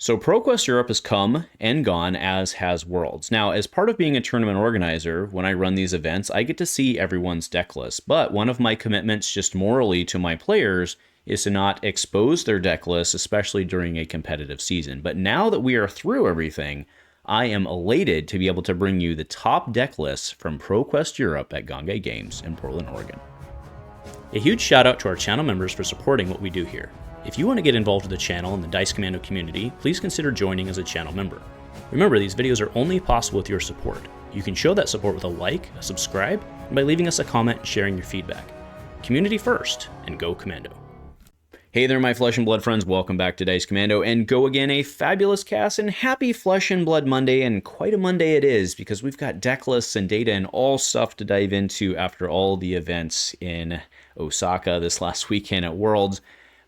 So ProQuest Europe has come and gone, as has Worlds. Now, as part of being a tournament organizer, when I run these events, I get to see everyone's deck list. But one of my commitments just morally to my players is to not expose their deck lists, especially during a competitive season. But now that we are through everything, I am elated to be able to bring you the top deck lists from ProQuest Europe at Gongaii Games in Portland, Oregon. A huge shout out to our channel members for supporting what we do here. If you want to get involved with the channel and the Dice Commando community, please consider joining as a channel member. Remember, these videos are only possible with your support. You can show that support with a like, a subscribe, and by leaving us a comment and sharing your feedback. Community first, and go Commando. Hey there, my Flesh and Blood friends. Welcome back to Dice Commando, and go again, a fabulous cast, and happy Flesh and Blood Monday, and quite a Monday it is, because we've got deck lists and data and all stuff to dive into after all the events in Osaka this last weekend at Worlds.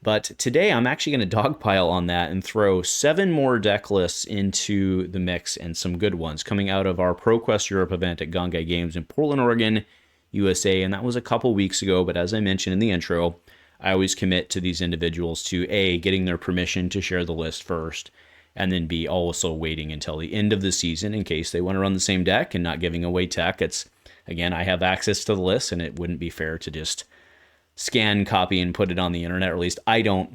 But today I'm actually going to dogpile on that and throw 7 more deck lists into the mix, and some good ones coming out of our ProQuest Europe event at Gongaii Games in Portland, Oregon, USA. And that was a couple weeks ago, but as I mentioned in the intro, I always commit to these individuals to A, getting their permission to share the list first, and then B, also waiting until the end of the season in case they want to run the same deck and not giving away tech. It's, again, I have access to the list, and it wouldn't be fair to just scan, copy, and put it on the internet, or at least I don't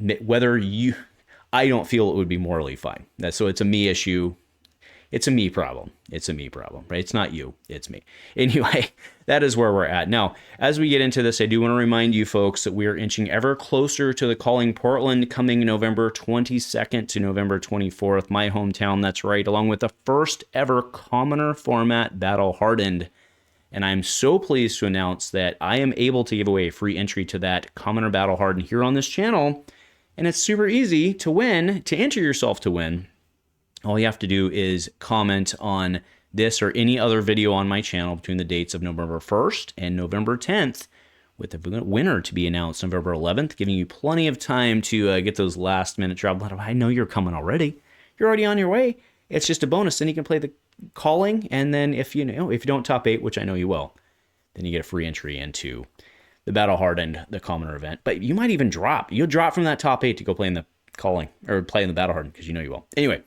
feel it would be morally fine. So it's a me issue. It's a me problem. It's a me problem, right? It's not you, it's me. Anyway, that is where we're at. Now, as we get into this, I do want to remind you folks that we are inching ever closer to the Calling Portland coming November 22nd to November 24th, my hometown, that's right, along with the first ever Commoner format Battle Hardened. And I'm so pleased to announce that I am able to give away a free entry to that Commoner Battle Hardened here on this channel. And it's super easy to win, to enter yourself to win. All you have to do is comment on this or any other video on my channel between the dates of November 1st and November 10th, with the winner to be announced November 11th, giving you plenty of time to get those last minute travel. I know you're coming already. You're already on your way. It's just a bonus. Then you can play the Calling, and then if you don't top 8, which I know you will, then you get a free entry into the Battle Hardened, the Commoner event. But you might even drop. You'll drop from that top 8 to go play in the Calling, or play in the Battle Hardened, because you know you will. Anyway,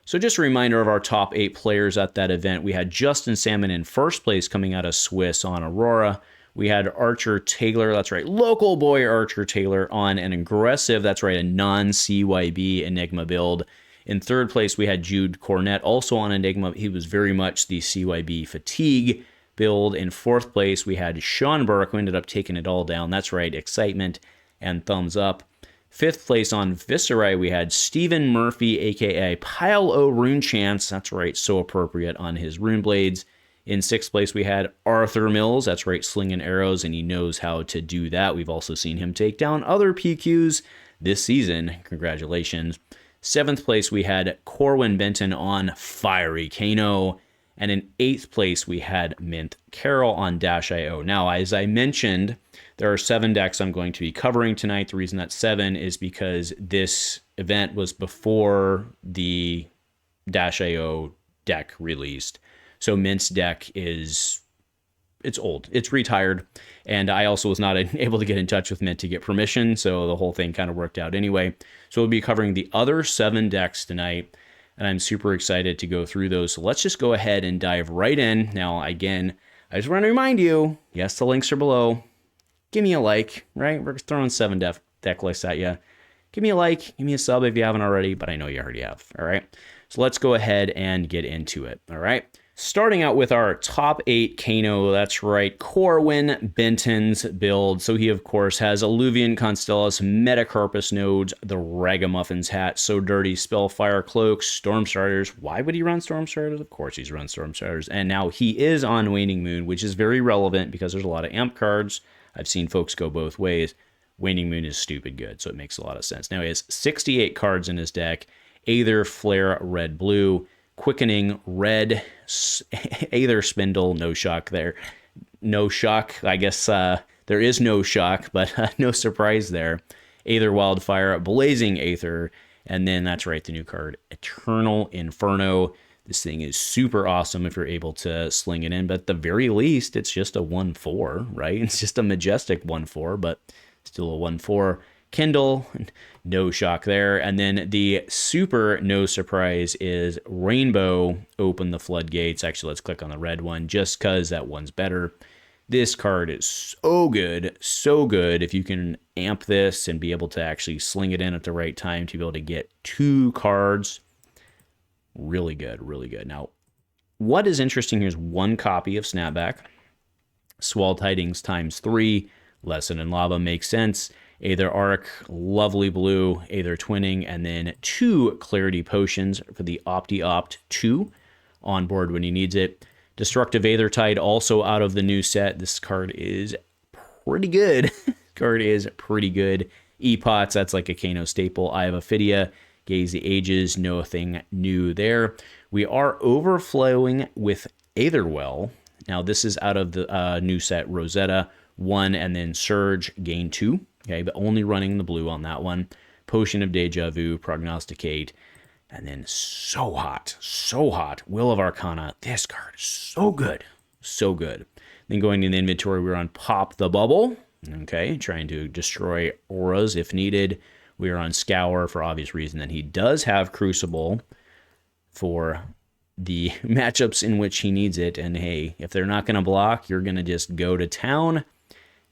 so just a reminder of our top 8 players at that event. We had Justin Salmon in first place coming out of Swiss on Aurora. We had Archer Taylor, that's right, local boy Archer Taylor on an aggressive, that's right, a non-CYB Enigma build. In third place, we had Jude Cornett, also on Enigma. He was very much the CYB Fatigue build. In fourth place, we had Sean Burke, who ended up taking it all down. That's right, Excitement and Thumbs Up. Fifth place on Viscerai, we had Stephen Murphy, a.k.a. Pile O Rune Chance. That's right, so appropriate on his Rune Blades. In sixth place, we had Arthur Mills. That's right, slinging arrows, and he knows how to do that. We've also seen him take down other PQs this season. Congratulations. Seventh place, we had Corwin Benton on Fiery Kano. And in eighth place, we had Mint Carroll on Dash.io. Now, as I mentioned, there are 7 decks I'm going to be covering tonight. The reason that's 7 is because this event was before the Dash.io deck released. So Mint's deck it's old. It's retired. And I also was not able to get in touch with Mint to get permission, so the whole thing kind of worked out anyway. So we'll be covering the other 7 decks tonight, and I'm super excited to go through those. So let's just go ahead and dive right in. Now, again, I just want to remind you, yes, the links are below. Give me a like, right? We're throwing 7 deck lists at you. Give me a like, give me a sub if you haven't already, but I know you already have, all right? So let's go ahead and get into it, all right? Starting out with our top 8 Kano, that's right, Corwin Benton's build. So he, of course, has Alluvian Constellus, Metacarpus Nodes, the Ragamuffins hat, So Dirty, Spellfire Cloak, Stormstriders. Why would he run Stormstriders? Of course he's run Stormstriders. And now he is on Waning Moon, which is very relevant because there's a lot of amp cards. I've seen folks go both ways. Waning Moon is stupid good, so it makes a lot of sense. Now he has 68 cards in his deck, Aether, Flare, Red, Blue, Quickening, Red, Aether, Spindle, no shock there. No shock, I guess there is no shock, but no surprise there. Aether, Wildfire, Blazing Aether, and then that's right, the new card, Eternal Inferno. This thing is super awesome if you're able to sling it in, but at the very least, it's just a 1/4, right? It's just a Majestic 1/4, but still a 1/4. Kindle, no shock there. And then the super no surprise is Rainbow, Open the Floodgates. Actually, let's click on the red one just because that one's better. This card is so good, so good. If you can amp this and be able to actually sling it in at the right time to be able to get 2 cards, really good, really good. Now, what is interesting here is 1 copy of Snapback. Swell Tidings times 3. Lesson in Lava makes sense. Aether Arc, lovely blue, Aether Twinning, and then 2 Clarity Potions for the Opti-Opt 2 on board when he needs it. Destructive Aethertide also out of the new set. This card is pretty good. Card is pretty good. Epots, that's like a Kano staple. Eye of Ophidia, Gaze the Ages, nothing new there. We are overflowing with Aetherwell. Now this is out of the new set Rosetta 1 and then Surge gain 2. Okay, but only running the blue on that one. Potion of Deja Vu, Prognosticate. And then so hot, Will of Arcana. This card is so good, so good. Then going to the inventory, we're on Pop the Bubble. Okay, trying to destroy auras if needed. We are on Scour for obvious reason that he does have Crucible for the matchups in which he needs it. And hey, if they're not going to block, you're going to just go to town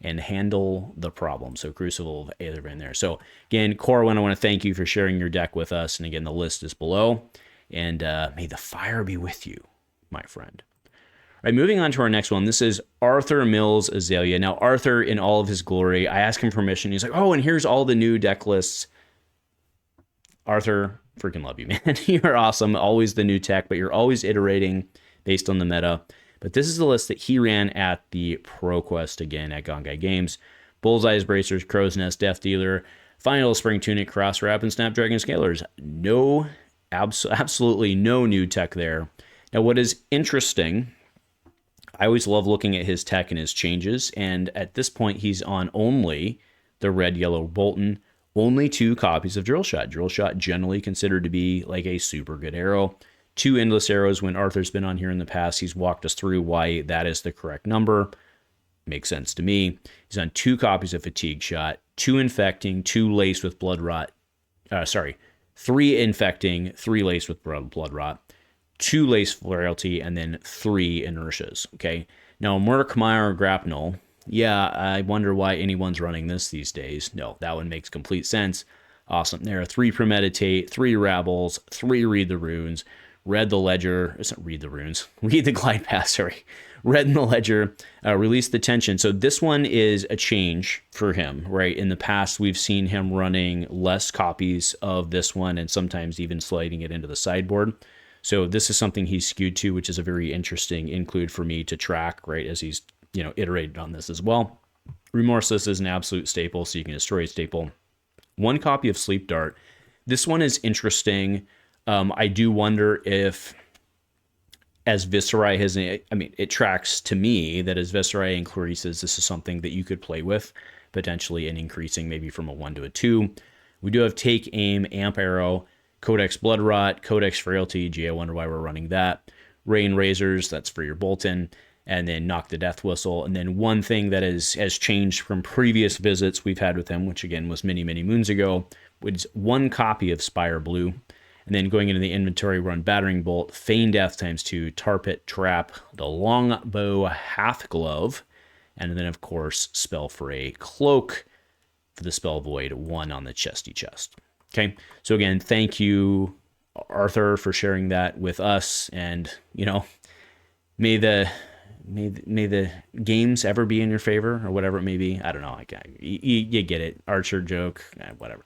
and handle the problem. So Crucible of either been there. So again, Corwin, I want to thank you for sharing your deck with us. And again, the list is below. And may the fire be with you, my friend. All right, moving on to our next one. This is Arthur Mills Azalea. Now, Arthur, in all of his glory, I asked him permission. He's like, oh, and here's all the new deck lists. Arthur, freaking love you, man. You're awesome. Always the new tech, but you're always iterating based on the meta. But this is the list that he ran at the ProQuest again at Gongaii Games. Bullseye's Bracers, Crow's Nest, Death Dealer, Final Spring Tunic, Cross Wrap, and Snapdragon Scalers. No, absolutely no new tech there. Now, what is interesting, I always love looking at his tech and his changes, and at this point, he's on only the red-yellow Boltyn, only 2 copies of Drill Shot. Drill Shot generally considered to be like a super good arrow. 2 Endless Arrows. When Arthur's been on here in the past, he's walked us through why that is the correct number. Makes sense to me. He's on 2 copies of Fatigue Shot, 2 Infecting, 2 Laced with Blood Rot. 3 Infecting, 3 Laced with Blood Rot, 2 Laced Frailty, and then 3 Inertias. Okay. Now, Murkmire Grapnel. Yeah, I wonder why anyone's running this these days. No, that one makes complete sense. Awesome. There are 3 Premeditate, 3 Rabbles, 3 Read the Runes, Read the Ledger, it's not Read the Runes, Read the Glide Path, sorry. Read in the Ledger, Release the Tension. So this one is a change for him, right? In the past, we've seen him running less copies of this one and sometimes even sliding it into the sideboard. So this is something he's skewed to, which is a very interesting include for me to track, right? As he's, iterated on this as well. Remorseless is an absolute staple, so you can destroy a staple. 1 copy of Sleep Dart. This one is interesting. I do wonder if, as Viserai has, it tracks to me that as Viserai increases, this is something that you could play with, potentially in increasing maybe from a 1 to a 2. We do have Take Aim, Amp Arrow, Codex Blood Rot, Codex Frailty. Gee, I wonder why we're running that. Rain Razors, that's for your Boltyn. And then Knock the Death Whistle. And then one thing that has changed from previous visits we've had with him, which again was many, many moons ago, was 1 copy of Spire Blue. And then going into the inventory, run Battering Bolt, Feign Death ×2, Tar Pit Trap, the Longbow Half Glove, and then, of course, Spell Fray Cloak for the Spell Void, 1 on the chesty chest. Okay, so again, thank you, Arthur, for sharing that with us. And, may the games ever be in your favor, or whatever it may be. I don't know. You get it. Archer joke, whatever.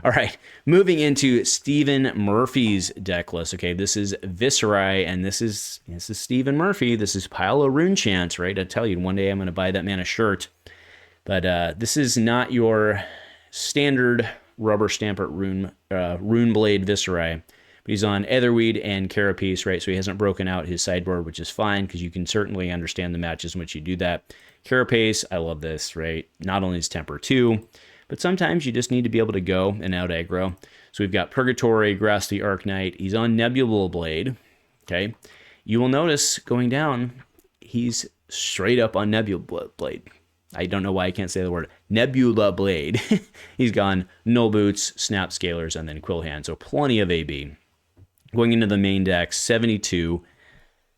All right, moving into Stephen Murphy's deck list. Okay, this is Viserai, and this is Stephen Murphy. This is Pile of Rune Chants, right? I tell you, one day I'm going to buy that man a shirt. But this is not your standard rubber stamp at Runeblade Viserai. But he's on Etherweed and Carapace, right? So he hasn't broken out his sideboard, which is fine, because you can certainly understand the matches in which you do that. Carapace, I love this, right? Not only is Temper 2, but sometimes you just need to be able to go and out aggro. So we've got Purgatory, Grass the Arknight. He's on Nebula Blade, okay? You will notice going down, he's straight up on Nebula Blade. I don't know why I can't say the word. Nebula Blade. He's gone Null Boots, Snap Scalers, and then Quill Hand. So plenty of AB. Going into the main deck, 72,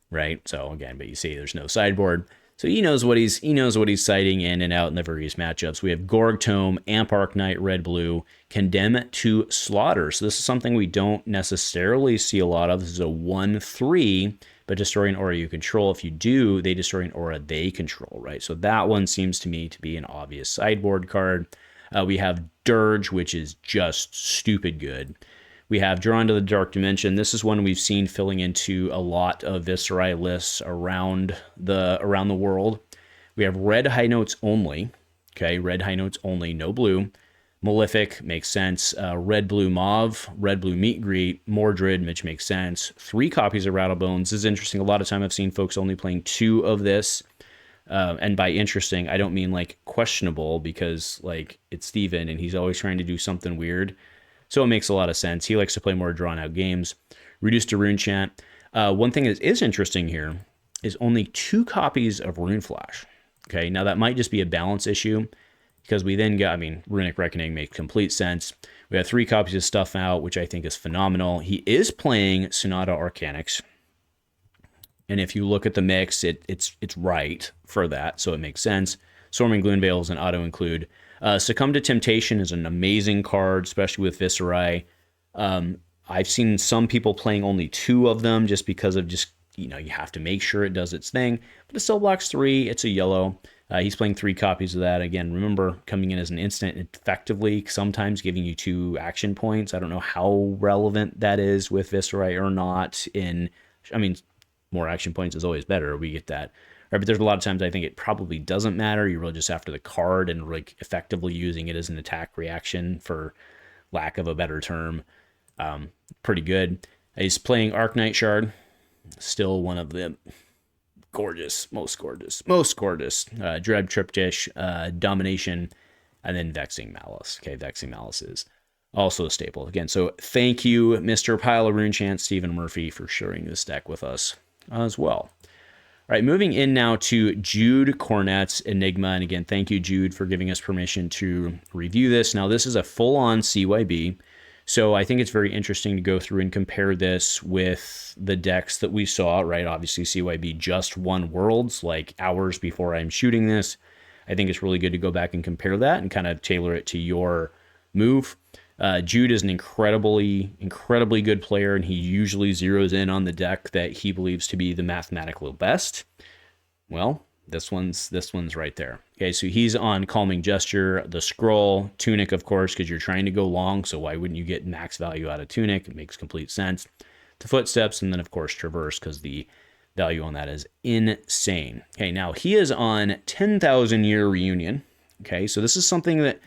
right? So again, but you see there's no sideboard. So he knows what he's citing in and out in the various matchups. We have Gorg Tome, Amp Arcanite, red blue, Condemn to Slaughter. So this is something we don't necessarily see a lot of. This is a 1/3, but destroy an aura you control. If you do, they destroy an aura they control, right? So that one seems to me to be an obvious sideboard card. We have Dirge, which is just stupid good. We have Drawn to the Dark Dimension. This is one we've seen filling into a lot of Viserai lists around the world. We have Red High Notes only. Okay, Red High Notes only, no blue. Malefic makes sense. Red Blue Mauve, Red Blue Meat Greet, Mordred, which makes sense. 3 copies of Rattlebones. This is interesting. A lot of time I've seen folks only playing 2 of this. And by interesting, I don't mean like questionable, because like it's Steven and he's always trying to do something weird. So it makes a lot of sense. He likes to play more drawn-out games. Reduced to Rune Chant. One thing that is interesting here is only 2 copies of Rune Flash. Okay, now that might just be a balance issue, because we then got, Runic Reckoning makes complete sense. We have 3 copies of Stuff Out, which I think is phenomenal. He is playing Sonata Arcanix. And if you look at the mix, it's right for that, so it makes sense. Storming Gloomveil is an auto-include. Succumb to Temptation is an amazing card, especially with Viserai. I've seen some people playing only 2 of them just because of you have to make sure it does its thing. But it still blocks 3. It's a yellow. He's playing 3 copies of that. Again, remember, coming in as an instant, effectively, sometimes giving you 2 action points. I don't know how relevant that is with Viserai or not. More action points is always better. We get that. Right, but there's a lot of times I think it probably doesn't matter. You're really just after the card and like effectively using it as an attack reaction, for lack of a better term. Pretty good. He's playing Arcanite Shard. Still one of the most gorgeous. Dread Triptych, Domination, and then Vexing Malice. Okay, Vexing Malice is also a staple. Again, so thank you, Mr. Pile of Rune Chant, Stephen Murphy, for sharing this deck with us as well. All right, moving in now to Jude Cornett's Enigma. And again, thank you, Jude, for giving us permission to review this. Now, this is a full-on CYB, so I think it's very interesting to go through and compare this with the decks that we saw, right? Obviously, CYB just won Worlds, like hours before I'm shooting this. I think it's really good to go back and compare that and kind of tailor it to your move. Jude is an incredibly good player, and he usually zeroes in on the deck that he believes to be the mathematical best. Well, this one's right there. Okay, so he's on Calming Gesture, the Scroll, Tunic, of course, because you're trying to go long, so why wouldn't you get max value out of Tunic? It makes complete sense. The Footsteps, and then, of course, Traverse, because the value on that is insane. Okay, now he is on 10,000 Year Reunion. Okay, so this is something that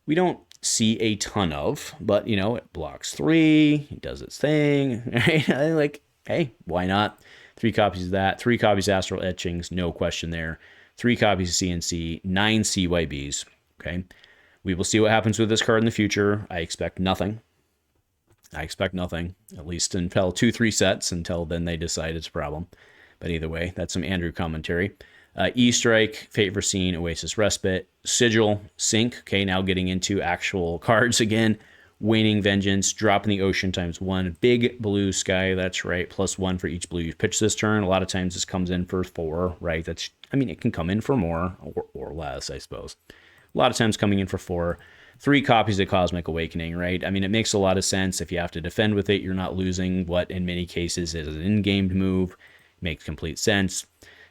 we don't see a ton of, but it blocks 3, it does its thing, right? Like, hey, why not? 3 copies of that, 3 copies of Astral Etchings, no question there. 3 copies of CNC, 9 CYBs. Okay, we will see what happens with this card in the future. I expect nothing, at least until 2-3 sets. Until then, they decide it's a problem. But either way, that's some Andrew commentary. E-Strike, Fate Foreseen, Oasis Respite, Sigil, Sync. Okay, now getting into actual cards again. Waning Vengeance, Drop in the Ocean ×1. Big Blue Sky, that's right, +1 for each blue you pitch this turn. A lot of times this comes in for 4, right? It can come in for more or less, I suppose. A lot of times coming in for 4. 3 copies of Cosmic Awakening, right? It makes a lot of sense. If you have to defend with it, you're not losing what in many cases is an in-game move. Makes complete sense.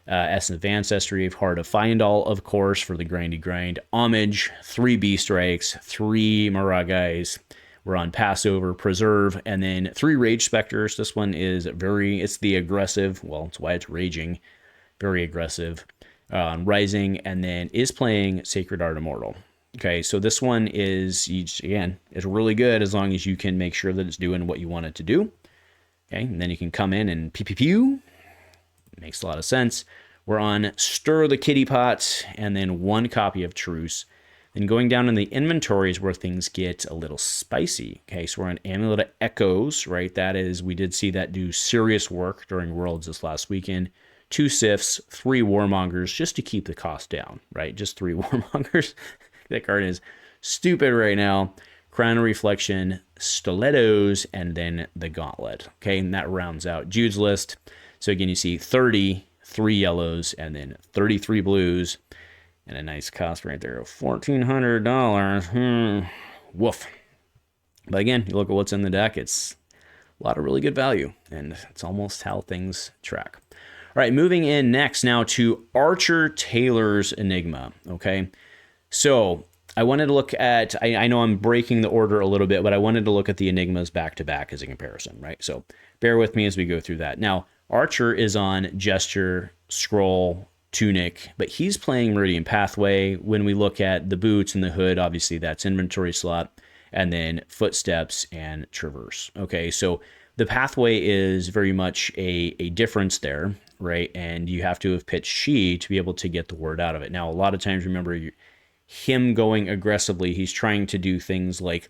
Essence of Ancestry, Heart of Findall, of course, for the grindy grind. Homage, 3 B-Strikes, 3 Maragais. We're on Passover, Preserve, and then 3 Rage Specters. This one is it's the aggressive, well, it's why it's raging, very aggressive. Rising, and then is playing Sacred Art Immortal. Okay, so this one is really good as long as you can make sure that it's doing what you want it to do. Okay, and then you can come in and pew. Makes a lot of sense. We're on Stir the Kitty Pot, and then 1 copy of Truce. Then going down in the inventories where things get a little spicy. Okay, so we're on Amulet of Echoes, right? That is, we did see that do serious work during Worlds this last weekend. 2 Sifts, 3 Warmongers, just to keep the cost down, right? Just 3 Warmongers. That card is stupid right now. Crown of Reflection, Stilettos, and then the Gauntlet. Okay, and that rounds out Jude's list. So again, you see 33 yellows and then 33 blues, and a nice cost right there of $1,400. Woof. But again, you look at what's in the deck, it's a lot of really good value, and it's almost how things track. All right, moving in next now to Archer Taylor's Enigma. Okay, so I wanted to look at, I know I'm breaking the order a little bit, but I wanted to look at the Enigmas back to back as a comparison, right? So bear with me as we go through that. Now, Archer is on Gesture, Scroll, Tunic, but he's playing Meridian Pathway. When we look at the boots and the hood, obviously that's inventory slot, and then Footsteps and Traverse. Okay, so the pathway is very much a difference there, right? And you have to have pitched She to be able to get the word out of it. Now, a lot of times, remember, him going aggressively, he's trying to do things like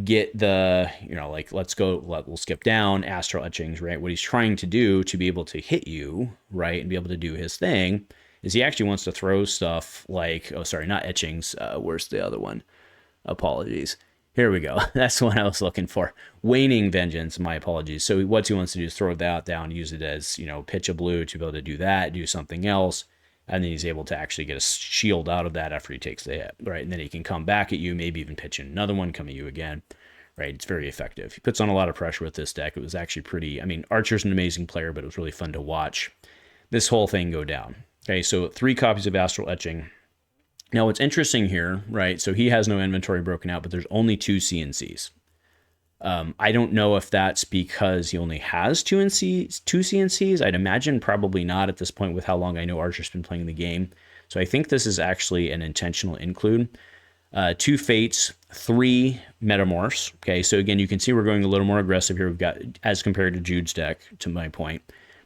get the, like we'll skip down astral etchings, right? What he's trying to do to be able to hit you, right, and be able to do his thing is he actually wants to throw stuff like, oh, sorry, not etchings. Where's the other one? Apologies. Here we go. That's what I was looking for. Waning Vengeance. My apologies. So what he wants to do is throw that down, use it as, pitch a blue to be able to do that, do something else. And then he's able to actually get a shield out of that after he takes the hit, right? And then he can come back at you, maybe even pitch in another one, come at you again, right? It's very effective. He puts on a lot of pressure with this deck. It was actually pretty, Archer's an amazing player, but it was really fun to watch this whole thing go down. Okay, so 3 copies of Astral Etching. Now, what's interesting here, right? So he has no inventory broken out, but there's only 2 CNCs. I don't know if that's because he only has 2 CNCs. I'd imagine probably not at this point with how long I know Archer's been playing the game. So I think this is actually an intentional include. 2 Fates, 3 Metamorphs. Okay, so again, you can see we're going a little more aggressive here. We've got, as compared to Jude's deck, to my point,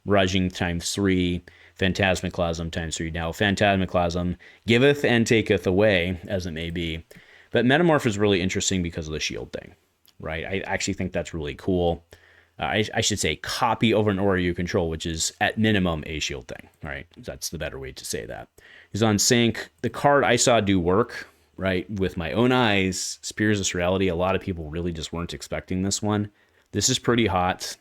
Miraging times 3, Phantasmaclasm times 3. Now, Phantasmaclasm giveth and taketh away, as it may be. But Metamorph is really interesting because of the shield thing. Right, I actually think that's really cool. I should say copy over an aura you control, which is at minimum a shield thing. Right, that's the better way to say that. He's on sync. The card I saw do work, right, with my own eyes. Spears of Reality. A lot of people really just weren't expecting this one. This is pretty hot.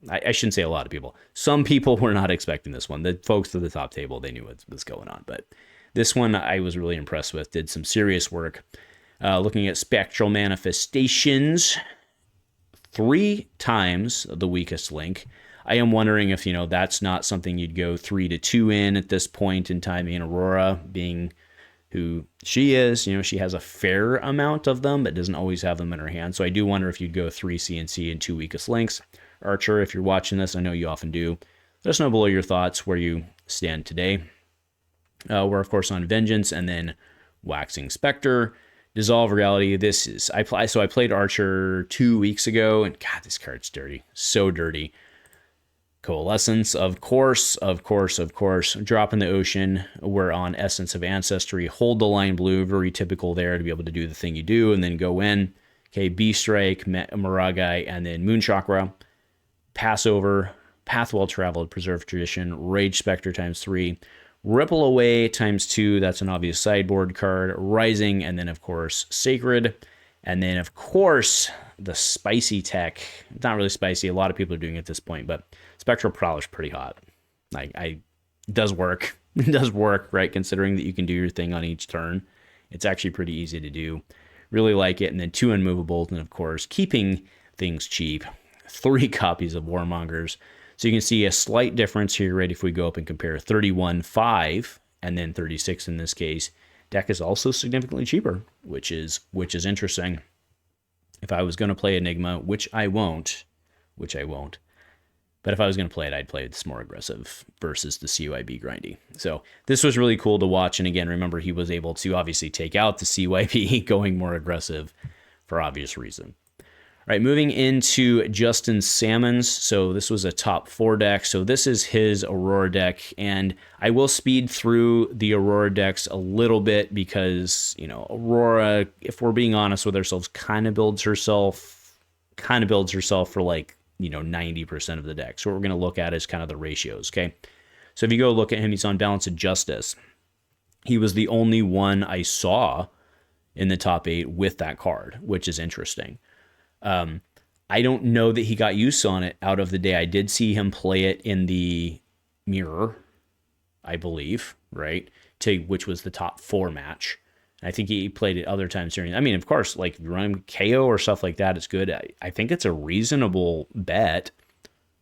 I shouldn't say a lot of people. Some people were not expecting this one. The folks at the top table, they knew what was going on. But this one I was really impressed with. Did some serious work. Looking at Spectral Manifestations, 3 times the weakest link. I am wondering if, that's not something you'd go 3 to 2 in at this point in time. Aurora being who she is, she has a fair amount of them, but doesn't always have them in her hand. So I do wonder if you'd go 3 CNC and 2 weakest links. Archer, if you're watching this, I know you often do. Let us know below your thoughts where you stand today. We're, of course, on Vengeance and then Waxing Spectre. Dissolve Reality. This is I played Archer 2 weeks ago, and God, this card's dirty, so dirty. Coalescence, of course. Drop in the Ocean. We're on Essence of Ancestry. Hold the line blue, very typical there to be able to do the thing you do, and then go in. Okay, B Strike, Miragai, and then Moon Chakra. Passover, Path Well Traveled, Preserved Tradition, Rage Spectre times 3. Ripple Away times 2, that's an obvious sideboard card. Rising, and then, of course, Sacred. And then, of course, the spicy tech. It's not really spicy. A lot of people are doing it at this point, but Spectral Prowl is pretty hot. It does work. It does work, right? Considering that you can do your thing on each turn. It's actually pretty easy to do. Really like it. And then 2 Unmovables, and, of course, keeping things cheap. 3 copies of Warmongers. So you can see a slight difference here, right? If we go up and compare 31.5 and then 36 in this case, deck is also significantly cheaper, which is interesting. If I was going to play Enigma, which I won't, but if I was going to play it, I'd play this more aggressive versus the CYB grindy. So this was really cool to watch. And again, remember, he was able to obviously take out the CYB going more aggressive for obvious reason. All right, moving into Justin Salmon's. So this was a top 4 deck. So this is his Aurora deck. And I will speed through the Aurora decks a little bit because, Aurora, if we're being honest with ourselves, kind of builds herself for like, 90% of the deck. So what we're going to look at is kind of the ratios, okay? So if you go look at him, he's on Balance of Justice. He was the only one I saw in the top 8 with that card, which is interesting. I don't know that he got use on it out of the day. I did see him play it in the mirror, I believe, right? Which was the top 4 match. I think he played it other times during. I mean, of course, like if you run Kayo or stuff like that, it's good. I think it's a reasonable bet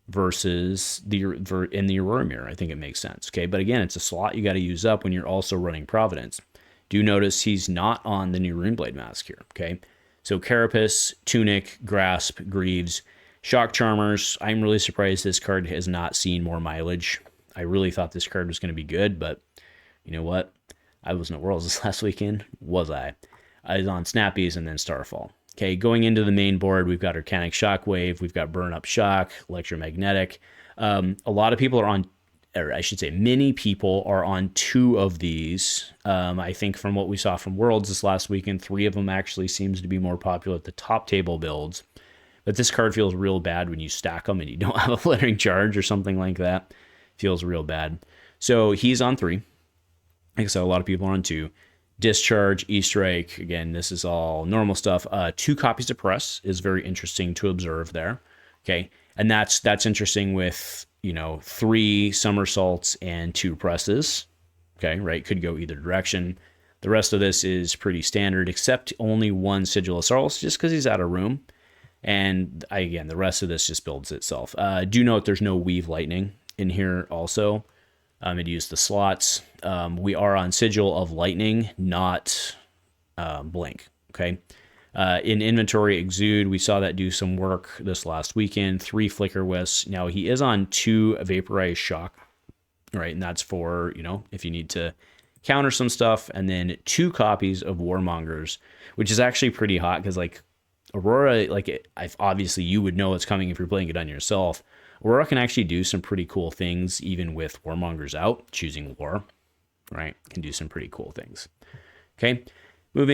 versus in the Aurora mirror. I think it makes sense. Okay, but again, it's a slot you got to use up when you're also running Providence. Do notice he's not on the new Runeblade mask here. Okay. So Carapace, Tunic, Grasp, Greaves, Shock Charmers. I'm really surprised this card has not seen more mileage. I really thought this card was going to be good, but you know what? I wasn't at Worlds this last weekend, was I? I was on Snappies and then Starfall. Okay, going into the main board, we've got Arcanic Shockwave, we've got Burn Up Shock, Electromagnetic. A lot of people are on, or I should say many people are on 2 of these. I think from what we saw from Worlds this last weekend, 3 of them actually seems to be more popular at the top table builds. But this card feels real bad when you stack them and you don't have a flittering charge or something like that. Feels real bad. So he's on 3. Like I said, a lot of people are on 2. Discharge, E-Strike, again, this is all normal stuff. 2 copies of Press is very interesting to observe there. Okay, and that's interesting with, 3 somersaults and 2 presses. Okay, right, could go either direction. The rest of this is pretty standard, except only 1 Sigil of Sorrows, just because he's out of room. And again, the rest of this just builds itself. Do note there's no Weave Lightning in here also. It used the slots. We are on Sigil of Lightning, not Blink. Okay. In Inventory Exude, we saw that do some work this last weekend. 3 Flicker Wisps. Now he is on 2 Vaporize Shock, right? And that's for, if you need to counter some stuff. And then 2 copies of Warmongers, which is actually pretty hot because like Aurora, obviously you would know it's coming if you're playing it on yourself. Aurora can actually do some pretty cool things, even with Warmongers out, choosing War, right? Can do some pretty cool things. Okay,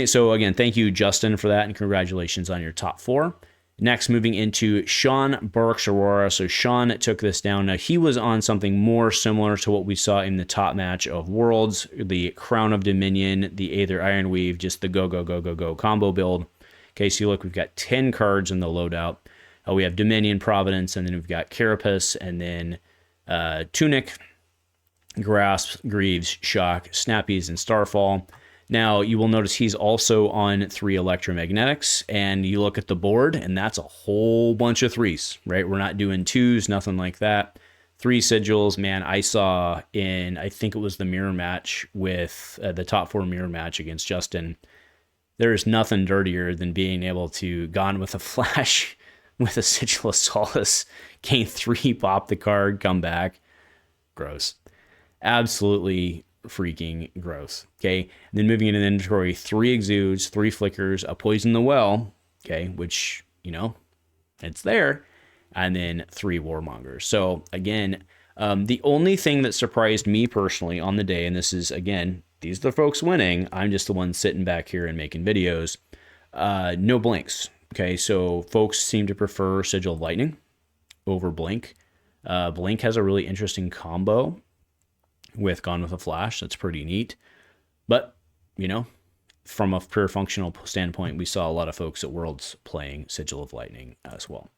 so again, thank you, Justin, for that, and congratulations on your top 4. Next, moving into Sean Burke's Aurora. So Sean took this down. Now, he was on something more similar to what we saw in the top match of Worlds, the Crown of Dominion, the Aether Ironweave, just the go combo build. Okay, so you look, we've got 10 cards in the loadout. We have Dominion, Providence, and then we've got Carapace, and then Tunic, Grasp, Greaves, Shock, Snappies, and Starfall. Now, you will notice he's also on 3 Electromagnetics, and you look at the board, and that's a whole bunch of 3s, right? We're not doing 2s, nothing like that. 3 Sigils, man, I saw I think it was the mirror match with the top 4 mirror match against Justin. There is nothing dirtier than being able to Gone with a Flash with a Sigil of Solace, gain 3, pop the card, come back. Gross. Absolutely freaking gross. Okay. And then moving into the inventory, 3 Exudes, 3 Flickers, a Poison the Well, okay, which, it's there, and then 3 Warmongers. So again, the only thing that surprised me personally on the day, and this is, again, these are the folks winning, I'm just the one sitting back here and making videos, no blinks. Okay, so folks seem to prefer Sigil of Lightning over Blink. Blink has a really interesting combo with Gone with a Flash. That's pretty neat. But, from a pure functional standpoint, we saw a lot of folks at Worlds playing Sigil of Lightning as well.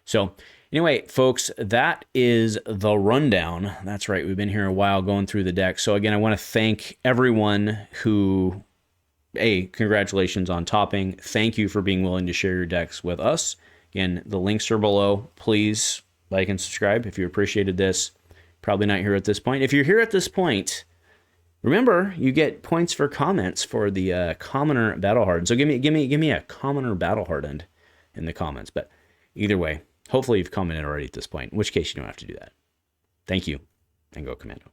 So, anyway, folks, that is the rundown. That's right, we've been here a while going through the deck. So, again, I want to thank everyone who... congratulations on topping. Thank you for being willing to share your decks with us. Again, the links are below. Please like and subscribe if you appreciated this. Probably not here at this point. If you're here at this point, remember you get points for comments for the commoner battle hardened. So give me a commoner battle hardened in the comments. But either way, hopefully you've commented already at this point. In which case you don't have to do that. Thank you, and go Commando.